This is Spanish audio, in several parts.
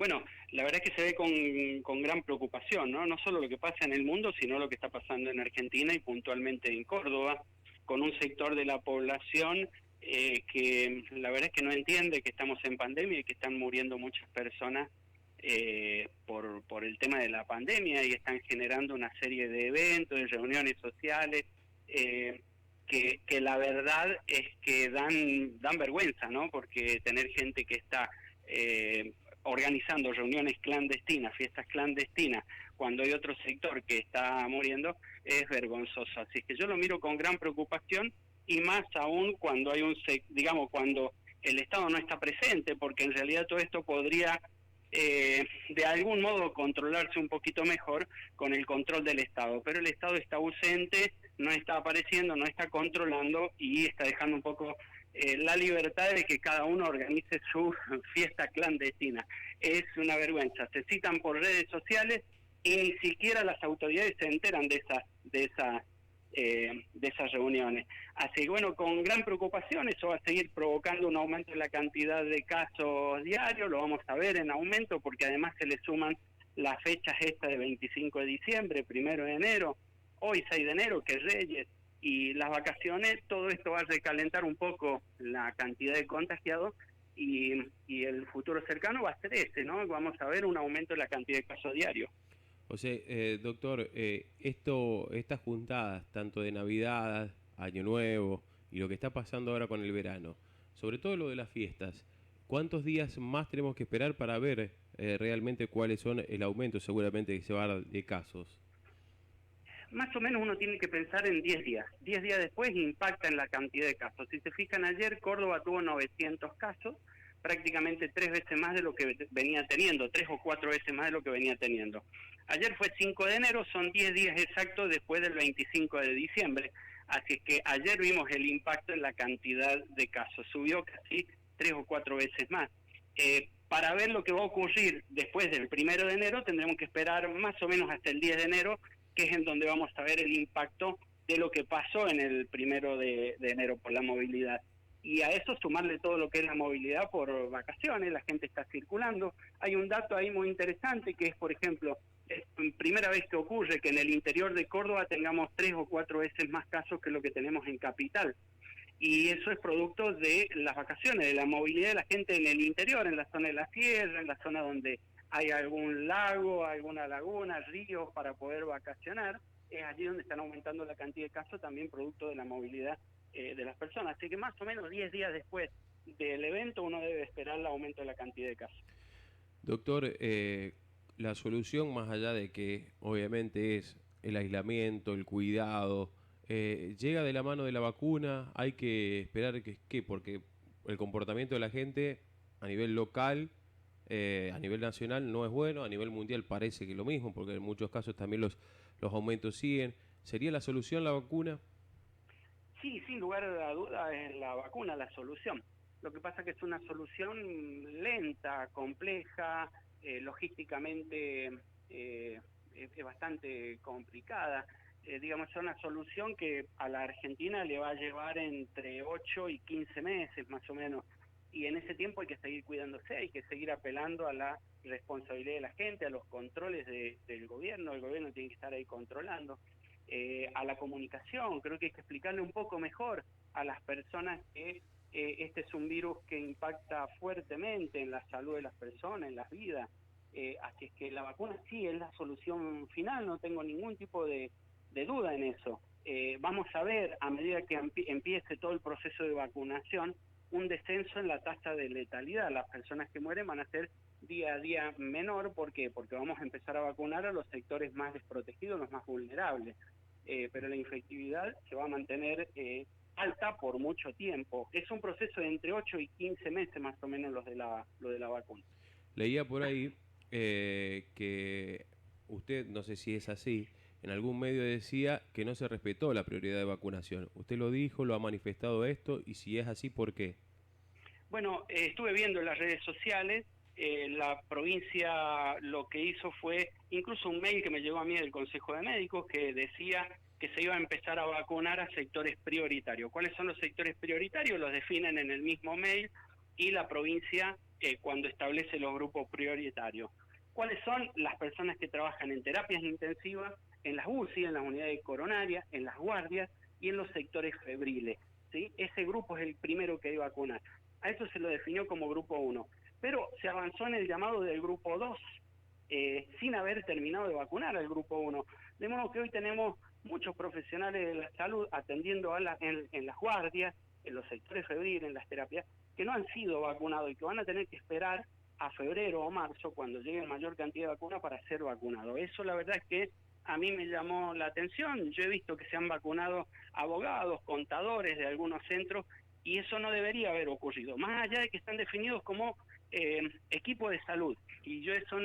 Bueno, la verdad es que se ve con gran preocupación, ¿no? No solo lo que pasa en el mundo, sino lo que está pasando en Argentina y puntualmente en Córdoba, con un sector de la población que la verdad es que no entiende que estamos en pandemia y que están muriendo muchas personas por el tema de la pandemia y están generando una serie de eventos, de reuniones sociales, que la verdad es que dan vergüenza, ¿no? Porque tener gente que está organizando reuniones clandestinas, fiestas clandestinas, cuando hay otro sector que está muriendo, es vergonzoso. Así que yo lo miro con gran preocupación y más aún cuando hay cuando el Estado no está presente, porque en realidad todo esto podría de algún modo controlarse un poquito mejor con el control del Estado, pero el Estado está ausente, no está apareciendo, no está controlando y está dejando un poco la libertad de que cada uno organice su fiesta clandestina. Es una vergüenza, se citan por redes sociales y ni siquiera las autoridades se enteran de esas reuniones. Así que bueno, con gran preocupación, eso va a seguir provocando un aumento en la cantidad de casos diarios, lo vamos a ver en aumento porque además se le suman las fechas estas de 25 de diciembre, 1 de enero, hoy 6 de enero, que es Reyes, y las vacaciones, todo esto va a recalentar un poco la cantidad de contagiados y el futuro cercano va a ser ese, ¿no? Vamos a ver un aumento en la cantidad de casos diarios. O sea, doctor, estas juntadas, tanto de Navidad, Año Nuevo y lo que está pasando ahora con el verano, sobre todo lo de las fiestas, ¿cuántos días más tenemos que esperar para ver realmente cuáles son el aumento seguramente que se va a dar de casos? Más o menos uno tiene que pensar en 10 días. 10 días después impacta en la cantidad de casos. Si se fijan ayer, Córdoba tuvo 900 casos, prácticamente 3 veces más de lo que venía teniendo, 3 o 4 veces más de lo que venía teniendo. Ayer fue 5 de enero, son 10 días exactos después del 25 de diciembre. Así que ayer vimos el impacto en la cantidad de casos. Subió casi 3 o 4 veces más. Para ver lo que va a ocurrir después del 1 de enero, tendremos que esperar más o menos hasta el 10 de enero, que es en donde vamos a ver el impacto de lo que pasó en el 1 de enero por la movilidad. Y a eso sumarle todo lo que es la movilidad por vacaciones, la gente está circulando. Hay un dato ahí muy interesante que es, por ejemplo, es primera vez que ocurre que en el interior de Córdoba tengamos 3 o 4 veces más casos que lo que tenemos en Capital. Y eso es producto de las vacaciones, de la movilidad de la gente en el interior, en la zona de la sierra, en la zona donde hay algún lago, alguna laguna, ríos para poder vacacionar. Es allí donde están aumentando la cantidad de casos, también producto de la movilidad de las personas. Así que más o menos 10 días después del evento uno debe esperar el aumento de la cantidad de casos. Doctor, la solución más allá de que obviamente es el aislamiento, el cuidado, llega de la mano de la vacuna, hay que esperar que porque el comportamiento de la gente a nivel local, a nivel nacional no es bueno, a nivel mundial parece que lo mismo, porque en muchos casos también los aumentos siguen. ¿Sería la solución la vacuna? Sí, sin lugar a duda es la vacuna la solución. Lo que pasa es que es una solución lenta, compleja, logísticamente es bastante complicada. Digamos, es una solución que a la Argentina le va a llevar entre 8 y 15 meses más o menos. Y en ese tiempo hay que seguir cuidándose, hay que seguir apelando a la responsabilidad de la gente, a los controles del gobierno. El gobierno tiene que estar ahí controlando. A la comunicación, creo que hay que explicarle un poco mejor a las personas que este es un virus que impacta fuertemente en la salud de las personas, en las vidas. Así es que la vacuna sí es la solución final, no tengo ningún tipo de duda en eso. Vamos a ver, a medida que empiece todo el proceso de vacunación, un descenso en la tasa de letalidad. Las personas que mueren van a ser día a día menor. ¿Por qué? Porque vamos a empezar a vacunar a los sectores más desprotegidos, los más vulnerables. Pero la infectividad se va a mantener alta por mucho tiempo. Es un proceso de entre 8 y 15 meses más o menos lo de la vacuna. Leía por ahí que usted, no sé si es así, en algún medio decía que no se respetó la prioridad de vacunación. ¿Usted lo dijo, lo ha manifestado esto? Y si es así, ¿por qué? Bueno, estuve viendo en las redes sociales, la provincia lo que hizo fue, incluso un mail que me llegó a mí del Consejo de Médicos, que decía que se iba a empezar a vacunar a sectores prioritarios. ¿Cuáles son los sectores prioritarios? Los definen en el mismo mail, y la provincia cuando establece los grupos prioritarios. ¿Cuáles son las personas que trabajan en terapias intensivas, en las UCI, en las unidades coronarias, en las guardias y en los sectores febriles? ¿Sí? Ese grupo es el primero que hay que vacunar. A eso se lo definió como grupo 1, pero se avanzó en el llamado del grupo 2, sin haber terminado de vacunar al grupo 1. De modo que hoy tenemos muchos profesionales de la salud atendiendo en las guardias, en los sectores febriles, en las terapias, que no han sido vacunados y que van a tener que esperar a febrero o marzo, cuando llegue mayor cantidad de vacunas, para ser vacunados. Eso la verdad es que a mí me llamó la atención. Yo he visto que se han vacunado abogados, contadores de algunos centros, y eso no debería haber ocurrido, más allá de que están definidos como equipo de salud, y yo eso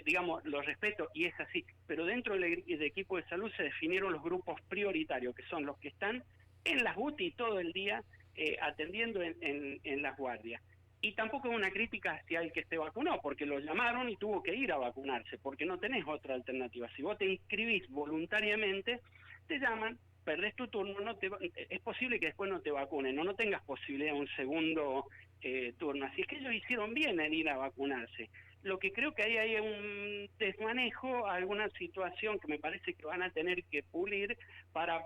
digamos, lo respeto y es así, pero dentro del equipo de salud se definieron los grupos prioritarios, que son los que están en las UTI todo el día atendiendo en las guardias. Y tampoco es una crítica hacia el que esté vacunado, porque lo llamaron y tuvo que ir a vacunarse, porque no tenés otra alternativa. Si vos te inscribís voluntariamente, te llaman, perdés tu turno, es posible que después no te vacunen, no tengas posibilidad de un segundo turno. Así es que ellos hicieron bien en ir a vacunarse. Lo que creo que ahí hay un desmanejo, alguna situación que me parece que van a tener que pulir para,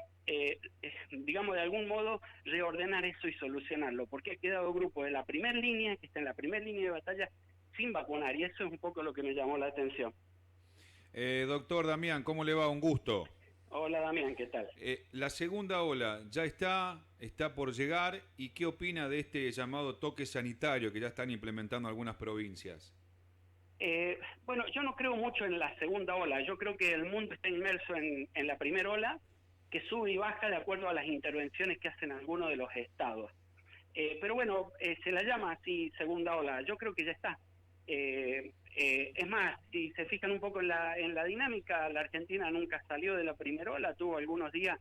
digamos, de algún modo reordenar eso y solucionarlo, porque ha quedado grupo de la primera línea, que está en la primera línea de batalla, sin vacunar, y eso es un poco lo que me llamó la atención. Doctor Damián, ¿cómo le va? Un gusto. Hola Damián, ¿qué tal? La segunda ola ya está por llegar, ¿y qué opina de este llamado toque sanitario que ya están implementando algunas provincias? Bueno, yo no creo mucho en la segunda ola, yo creo que el mundo está inmerso en la primera ola, que sube y baja de acuerdo a las intervenciones que hacen algunos de los estados. Pero bueno, se la llama así segunda ola, yo creo que ya está. Es más, si se fijan un poco en la dinámica, la Argentina nunca salió de la primera ola, tuvo algunos días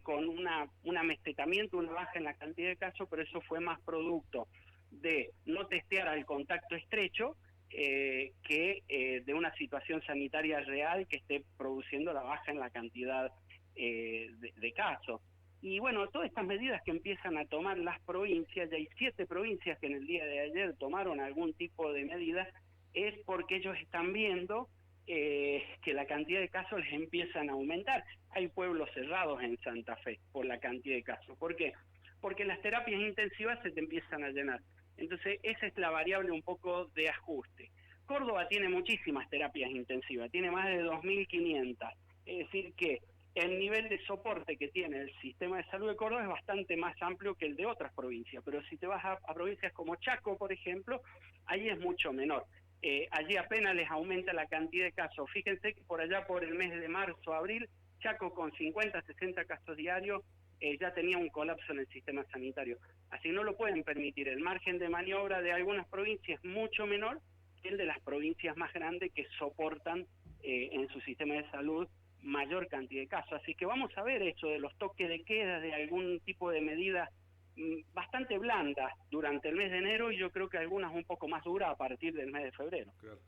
con un amesetamiento, una baja en la cantidad de casos, pero eso fue más producto de no testear al contacto estrecho que de una situación sanitaria real que esté produciendo la baja en la cantidad de casos. Y bueno, todas estas medidas que empiezan a tomar las provincias, ya hay 7 provincias que en el día de ayer tomaron algún tipo de medida, es porque ellos están viendo que la cantidad de casos les empiezan a aumentar. Hay pueblos cerrados en Santa Fe por la cantidad de casos. ¿Por qué? Porque las terapias intensivas se te empiezan a llenar. Entonces, esa es la variable un poco de ajuste. Córdoba tiene muchísimas terapias intensivas, tiene más de 2.500. Es decir que el nivel de soporte que tiene el sistema de salud de Córdoba es bastante más amplio que el de otras provincias, pero si te vas a provincias como Chaco, por ejemplo, ahí es mucho menor. Allí apenas les aumenta la cantidad de casos. Fíjense que por allá por el mes de marzo, abril, Chaco con 50, 60 casos diarios ya tenía un colapso en el sistema sanitario. Así no lo pueden permitir. El margen de maniobra de algunas provincias es mucho menor que el de las provincias más grandes que soportan en su sistema de salud mayor cantidad de casos. Así que vamos a ver eso de los toques de queda, de algún tipo de medida bastante blandas durante el mes de enero, y yo creo que algunas un poco más duras a partir del mes de febrero. Claro.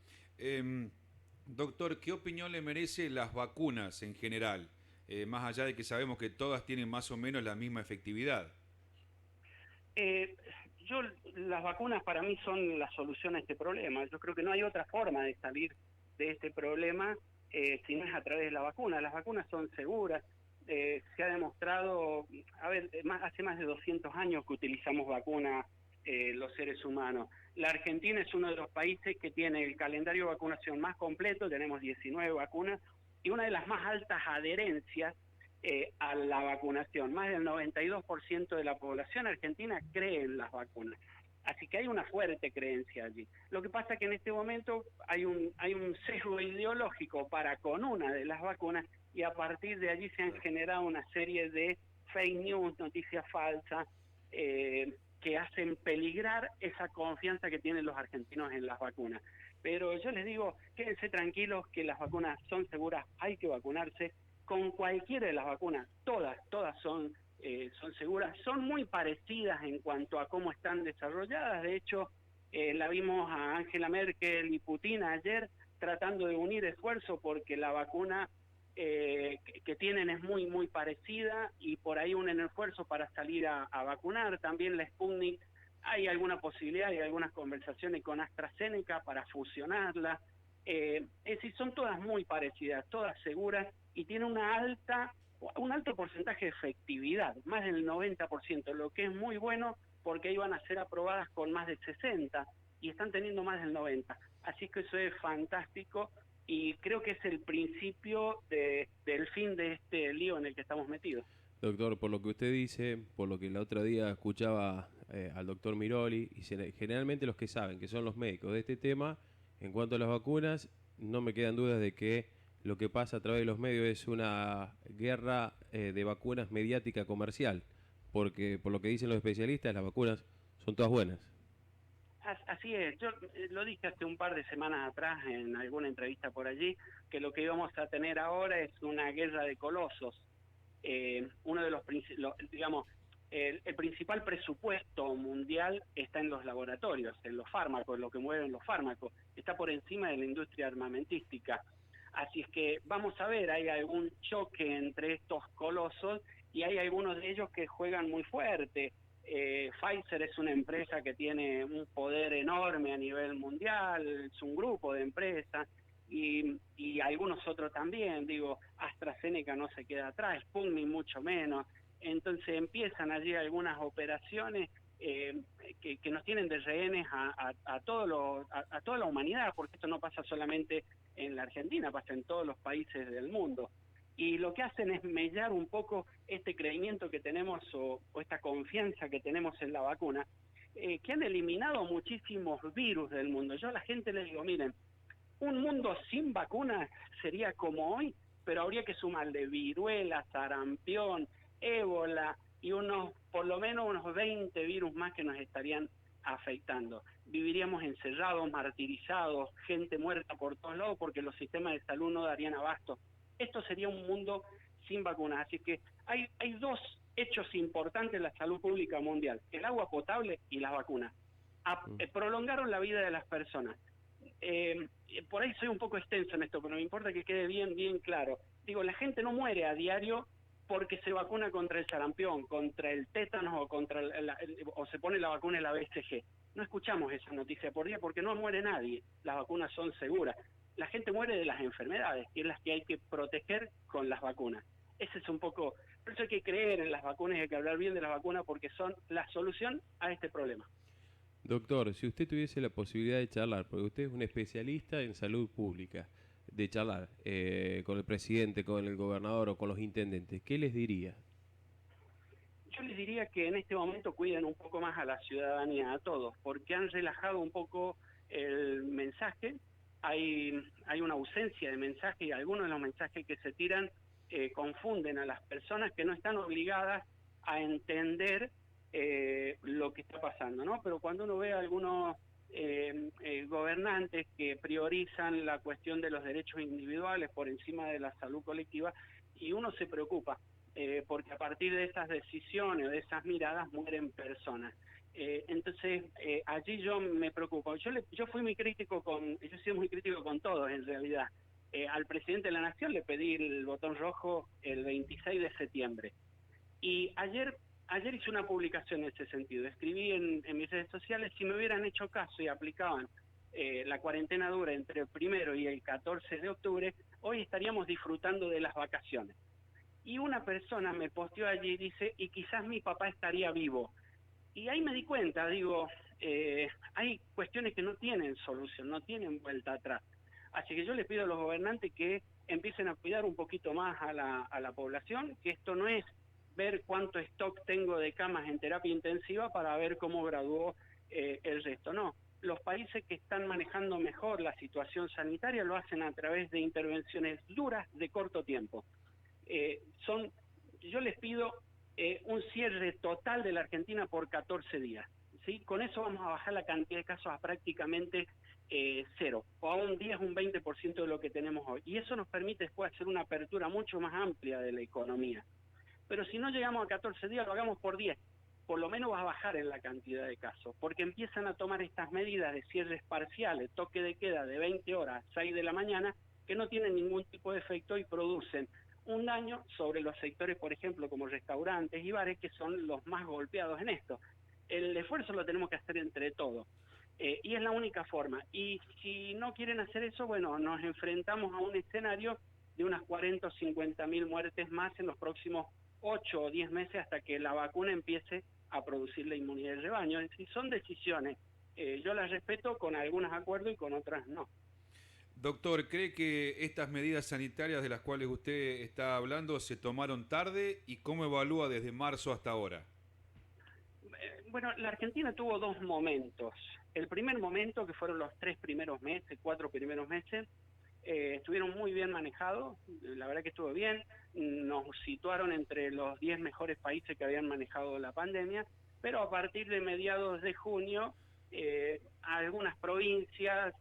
Doctor, ¿qué opinión le merece las vacunas en general? Más allá de que sabemos que todas tienen más o menos la misma efectividad. Las vacunas para mí son la solución a este problema. Yo creo que no hay otra forma de salir de este problema si no es a través de la vacuna. Las vacunas son seguras. Se ha demostrado, hace más de 200 años que utilizamos vacunas los seres humanos. La Argentina es uno de los países que tiene el calendario de vacunación más completo, tenemos 19 vacunas, y una de las más altas adherencias a la vacunación. Más del 92% de la población argentina cree en las vacunas. Así que hay una fuerte creencia allí. Lo que pasa es que en este momento hay un sesgo ideológico para con una de las vacunas, y a partir de allí se han generado una serie de fake news, noticias falsas, que hacen peligrar esa confianza que tienen los argentinos en las vacunas. Pero yo les digo, quédense tranquilos que las vacunas son seguras, hay que vacunarse con cualquiera de las vacunas, todas son seguras, son muy parecidas en cuanto a cómo están desarrolladas. De hecho, la vimos a Angela Merkel y Putin ayer tratando de unir esfuerzos porque la vacuna que tienen es muy parecida, y por ahí unen esfuerzos para salir a vacunar. También la Sputnik hay alguna posibilidad, hay algunas conversaciones con AstraZeneca para fusionarla. Es decir, son todas muy parecidas, todas seguras y tienen un alto porcentaje de efectividad, más del 90%, lo que es muy bueno porque iban a ser aprobadas con más del 60% y están teniendo más del 90%. Así que eso es fantástico y creo que es el principio del fin de este lío en el que estamos metidos. Doctor, por lo que usted dice, por lo que el otro día escuchaba al doctor Miroli, y generalmente los que saben, que son los médicos de este tema, en cuanto a las vacunas, no me quedan dudas de que lo que pasa a través de los medios es una guerra de vacunas mediática comercial, porque por lo que dicen los especialistas, las vacunas son todas buenas. Así es, yo lo dije hace un par de semanas atrás en alguna entrevista por allí, que lo que íbamos a tener ahora es una guerra de colosos. Uno de los, digamos, el principal presupuesto mundial está en los laboratorios, en los fármacos, en lo que mueven los fármacos, está por encima de la industria armamentística. Así es que vamos a ver, hay algún choque entre estos colosos y hay algunos de ellos que juegan muy fuerte. Pfizer es una empresa que tiene un poder enorme a nivel mundial, es un grupo de empresas, y algunos otros también, digo, AstraZeneca no se queda atrás, Sputnik mucho menos, entonces empiezan allí algunas operaciones que nos tienen de rehenes a toda la humanidad, porque esto no pasa solamente en la Argentina, pasa en todos los países del mundo. Y lo que hacen es mellar un poco este creimiento que tenemos o esta confianza que tenemos en la vacuna, que han eliminado muchísimos virus del mundo. Yo a la gente les digo, miren, un mundo sin vacunas sería como hoy, pero habría que sumarle viruela, sarampión, ébola y por lo menos unos 20 virus más que nos estarían afectando. Viviríamos encerrados, martirizados, gente muerta por todos lados porque los sistemas de salud no darían abasto. Esto sería un mundo sin vacunas. Así que hay dos hechos importantes en la salud pública mundial: el agua potable y las vacunas. Prolongaron la vida de las personas. Por ahí soy un poco extenso en esto, pero me importa que quede bien claro. Digo, la gente no muere a diario porque se vacuna contra el sarampión, contra el tétanos o se pone la vacuna en la BCG. No escuchamos esa noticia por día porque no muere nadie. Las vacunas son seguras. La gente muere de las enfermedades, que es las que hay que proteger con las vacunas. Ese es un poco... Por eso hay que creer en las vacunas y hay que hablar bien de las vacunas porque son la solución a este problema. Doctor, si usted tuviese la posibilidad de charlar, porque usted es un especialista en salud pública, de charlar con el presidente, con el gobernador o con los intendentes, ¿qué les diría? Yo les diría que en este momento cuiden un poco más a la ciudadanía, a todos, porque han relajado un poco el mensaje. Hay una ausencia de mensaje y algunos de los mensajes que se tiran confunden a las personas que no están obligadas a entender lo que está pasando, ¿no? Pero cuando uno ve a algunos gobernantes que priorizan la cuestión de los derechos individuales por encima de la salud colectiva, y uno se preocupa, porque a partir de esas decisiones, de esas miradas, mueren personas. Entonces, allí yo me preocupo. Yo fui muy crítico yo he sido muy crítico con todos, en realidad. Al presidente de la Nación le pedí el botón rojo el 26 de septiembre. Y ayer hice una publicación en ese sentido. Escribí en mis redes sociales, si me hubieran hecho caso y aplicaban la cuarentena dura entre el 1 y el 14 de octubre, hoy estaríamos disfrutando de las vacaciones. Y una persona me posteó allí y dice, y quizás mi papá estaría vivo. Y ahí me di cuenta, digo, hay cuestiones que no tienen solución, no tienen vuelta atrás. Así que yo les pido a los gobernantes que empiecen a cuidar un poquito más a la población, que esto no es ver cuánto stock tengo de camas en terapia intensiva para ver cómo graduó el resto. No, los países que están manejando mejor la situación sanitaria lo hacen a través de intervenciones duras de corto tiempo. Yo les pido un cierre total de la Argentina por 14 días. ¿Sí? Con eso vamos a bajar la cantidad de casos a prácticamente cero, o a un 10, un 20% de lo que tenemos hoy. Y eso nos permite después hacer una apertura mucho más amplia de la economía. Pero si no llegamos a 14 días, lo hagamos por 10. Por lo menos va a bajar en la cantidad de casos, porque empiezan a tomar estas medidas de cierres parciales, toque de queda de 20 horas, 6 de la mañana, que no tienen ningún tipo de efecto y producen un daño sobre los sectores, por ejemplo, como restaurantes y bares, que son los más golpeados en esto. el esfuerzo lo tenemos que hacer entre todos. Y es la única forma. Y si no quieren hacer eso, bueno, nos enfrentamos a un escenario de unas 40 o 50 mil muertes más en los próximos 8 o 10 meses hasta que la vacuna empiece a producir la inmunidad de rebaño. Es decir, son decisiones. Yo las respeto, con algunos acuerdo y con otras no. Doctor, ¿cree que estas medidas sanitarias de las cuales usted está hablando se tomaron tarde y cómo evalúa desde marzo hasta ahora? Bueno, la Argentina tuvo dos momentos. El primer momento, que fueron los 3 primeros meses, 4 primeros meses, estuvieron muy bien manejados, la verdad que estuvo bien, nos situaron entre los 10 mejores países que habían manejado la pandemia, pero a partir de mediados de junio, algunas provincias,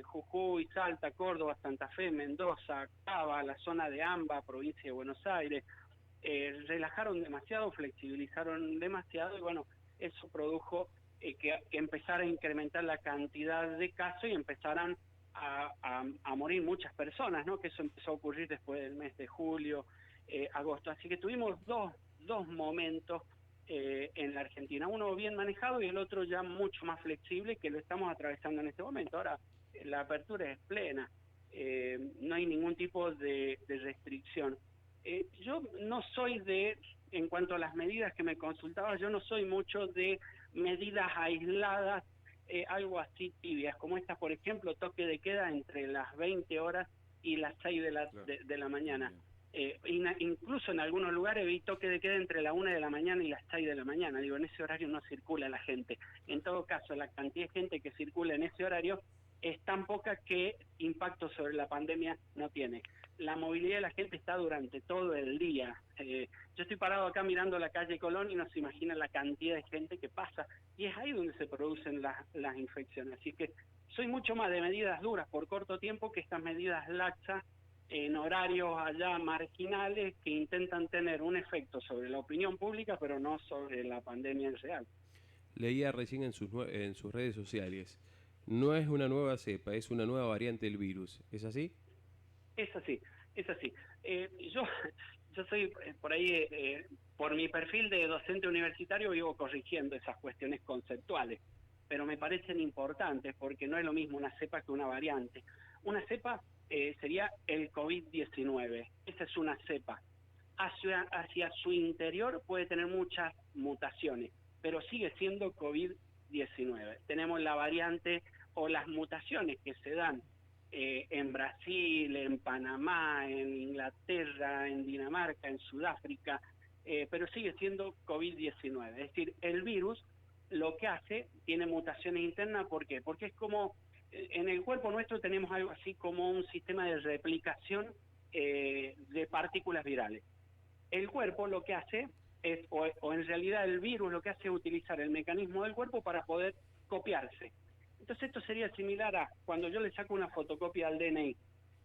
Jujuy, Salta, Córdoba, Santa Fe, Mendoza, Cava, la zona de AMBA, provincia de Buenos Aires, relajaron demasiado, flexibilizaron demasiado, y bueno, eso produjo que empezara a incrementar la cantidad de casos y empezaran a morir muchas personas, ¿no? Que eso empezó a ocurrir después del mes de julio, agosto. Así que tuvimos dos momentos en la Argentina, uno bien manejado y el otro ya mucho más flexible, que lo estamos atravesando en este momento. Ahora la apertura es plena, no hay ningún tipo de restricción. Yo no soy en cuanto a las medidas que me consultabas, yo no soy mucho de medidas aisladas, algo así tibias, como esta, por ejemplo, toque de queda entre las 20 horas y las 6 de la mañana. Incluso en algunos lugares vi toque de queda entre la 1 de la mañana y las 6 de la mañana. Digo, en ese horario no circula la gente. En todo caso, la cantidad de gente que circula en ese horario es tan poca que impacto sobre la pandemia no tiene. La movilidad de la gente está durante todo el día. Yo estoy parado acá mirando la calle Colón y no se imagina la cantidad de gente que pasa, y es ahí donde se producen las infecciones. Así que soy mucho más de medidas duras por corto tiempo que estas medidas laxas en horarios allá marginales que intentan tener un efecto sobre la opinión pública, pero no sobre la pandemia en real. Leía recién en sus redes sociales, no es una nueva cepa, es una nueva variante del virus. ¿Es así? Es así, es así. Yo soy por ahí, por mi perfil de docente universitario, vivo corrigiendo esas cuestiones conceptuales, pero me parecen importantes porque no es lo mismo una cepa que una variante. Una cepa sería el COVID-19, esa es una cepa. Hacia su interior puede tener muchas mutaciones, pero sigue siendo COVID-19. Tenemos la variante o las mutaciones que se dan en Brasil, en Panamá, en Inglaterra, en Dinamarca, en Sudáfrica, pero sigue siendo COVID-19. Es decir, el virus lo que hace, tiene mutaciones internas. ¿Por qué? Porque es como, en el cuerpo nuestro tenemos algo así como un sistema de replicación de partículas virales. El cuerpo lo que hace es, o en realidad el virus lo que hace es utilizar el mecanismo del cuerpo para poder copiarse. Entonces esto sería similar a cuando yo le saco una fotocopia al DNI.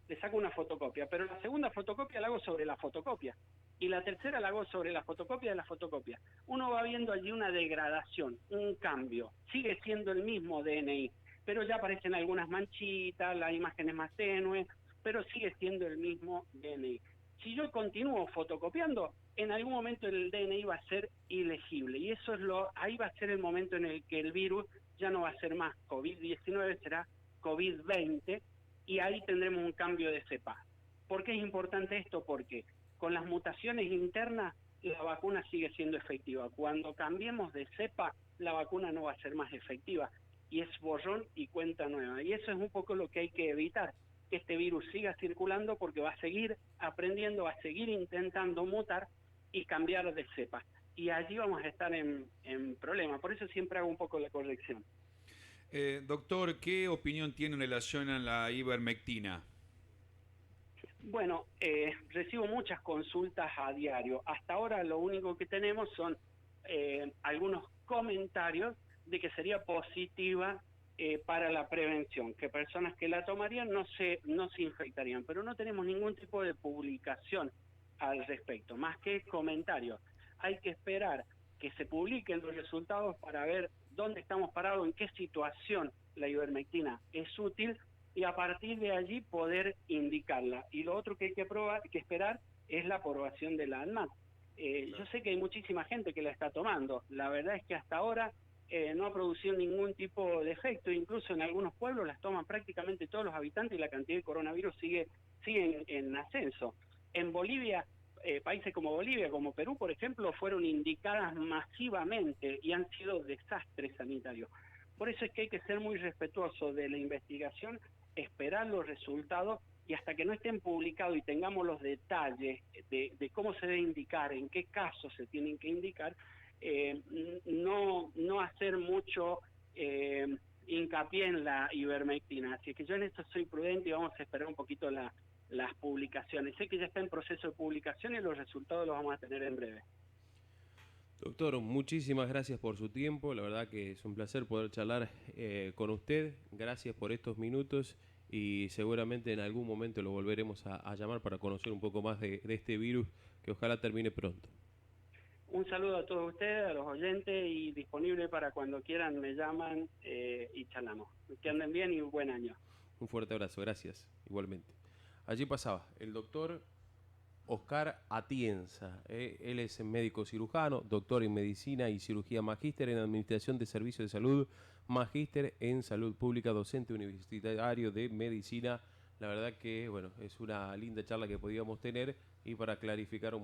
Le saco una fotocopia, pero la segunda fotocopia la hago sobre la fotocopia. Y la tercera la hago sobre la fotocopia de la fotocopia. Uno va viendo allí una degradación, un cambio. Sigue siendo el mismo DNI, pero ya aparecen algunas manchitas, la imagen es más tenue, pero sigue siendo el mismo DNI. Si yo continúo fotocopiando, en algún momento el DNI va a ser ilegible. Y eso es ahí va a ser el momento en el que el virus ya no va a ser más COVID-19, será COVID-20, y ahí tendremos un cambio de cepa. ¿Por qué es importante esto? Porque con las mutaciones internas la vacuna sigue siendo efectiva. Cuando cambiemos de cepa, la vacuna no va a ser más efectiva, y es borrón y cuenta nueva. Y eso es un poco lo que hay que evitar, que este virus siga circulando, porque va a seguir aprendiendo, va a seguir intentando mutar y cambiar de cepa. Y allí vamos a estar en problemas. Por eso siempre hago un poco la corrección. Doctor, ¿qué opinión tiene en relación a la ivermectina? Bueno, recibo muchas consultas a diario. Hasta ahora lo único que tenemos son algunos comentarios de que sería positiva para la prevención, que personas que la tomarían no se infectarían, pero no tenemos ningún tipo de publicación al respecto, más que comentarios. Hay que esperar que se publiquen los resultados para ver dónde estamos parados, en qué situación la ivermectina es útil, y a partir de allí poder indicarla. Y lo otro que hay que esperar es la aprobación de la ANMAT. Yo sé que hay muchísima gente que la está tomando. La verdad es que hasta ahora no ha producido ningún tipo de efecto, incluso en algunos pueblos las toman prácticamente todos los habitantes y la cantidad de coronavirus sigue en ascenso. En Bolivia, países como Bolivia, como Perú, por ejemplo, fueron indicadas masivamente y han sido desastres sanitarios. Por eso es que hay que ser muy respetuoso de la investigación, esperar los resultados y hasta que no estén publicados y tengamos los detalles de cómo se debe indicar, en qué casos se tienen que indicar, no hacer mucho hincapié en la ivermectina. Así que yo en esto soy prudente y vamos a esperar un poquito las publicaciones. Sé que ya está en proceso de publicación y los resultados los vamos a tener en breve. Doctor, muchísimas gracias por su tiempo. La verdad que es un placer poder charlar con usted. Gracias por estos minutos y seguramente en algún momento lo volveremos a llamar para conocer un poco más de este virus que ojalá termine pronto. Un saludo a todos ustedes, a los oyentes y disponible para cuando quieran me llaman y charlamos. Que anden bien y un buen año. Un fuerte abrazo, gracias, igualmente. Allí pasaba el doctor Oscar Atienza. Él es médico cirujano, doctor en medicina y cirugía, magíster en administración de servicios de salud, magíster en salud pública, docente universitario de medicina. La verdad que, bueno, es una linda charla que podíamos tener y para clarificar un